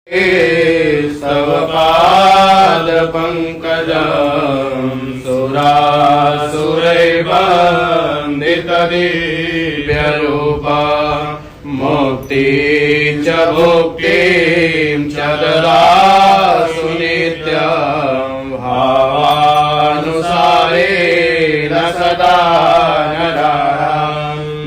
स्तवपादपङ्कजं सुरासुरैर्वन्दितदिव्यरूपा मुक्ति च भुक्तिं च ददासु नित्यं भावानुसारेण सदा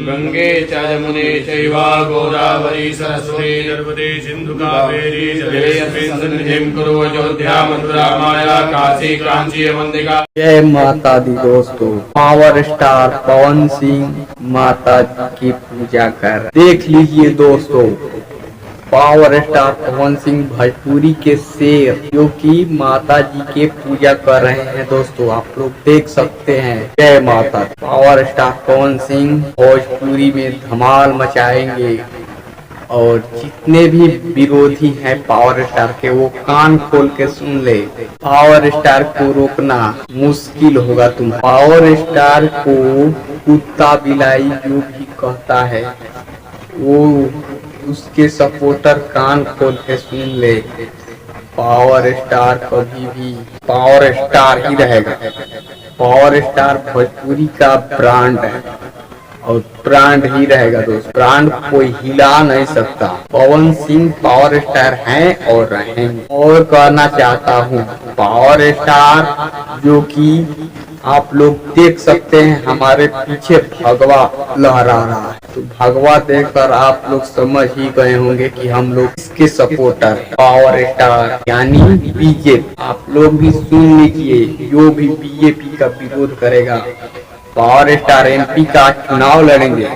गंगे च यमुने चैव गोदावरी सरस्वती नर्मदे सिंधु कावेरी जलेऽस्मिन् कुरु अयोध्या मथुरा माया काशी कांची वंदिका। जय माता दी दोस्तों, पावर स्टार पवन सिंह माता जी की पूजा कर देख लीजिए दोस्तों। पावर स्टार पवन सिंह भोजपुरी के शेर जो कि माता जी के पूजा कर रहे हैं दोस्तों, आप लोग देख सकते हैं। जय माता। पावर स्टार पवन सिंह भोजपुरी में धमाल मचाएंगे और जितने भी विरोधी हैं पावर स्टार के वो कान खोल के सुन ले। पावर स्टार को रोकना मुश्किल होगा तुम। पावर स्टार को कुत्ता बिलाई जो भी कहता है वो उसके सपोर्टर कान खोल के सुन ले। पावर स्टार कभी भी पावर स्टार ही रहेगा। पावर स्टार भोजपुरी का ब्रांड है और ब्रांड ही रहेगा दोस्त। ब्रांड कोई हिला नहीं सकता। पवन सिंह पावर स्टार हैं और रहेंगे। और कहना चाहता हूँ पावर स्टार जो कि आप लोग देख सकते हैं हमारे पीछे भगवा लहरा रहा है, तो भगवा देखकर आप लोग समझ ही गए होंगे कि हम लोग इसके सपोर्टर पावर स्टार यानी बीजेपी। आप लोग भी सुन लीजिए, जो भी बीजेपी का विरोध करेगा पावर स्टार एमपी का चुनाव लड़ेंगे।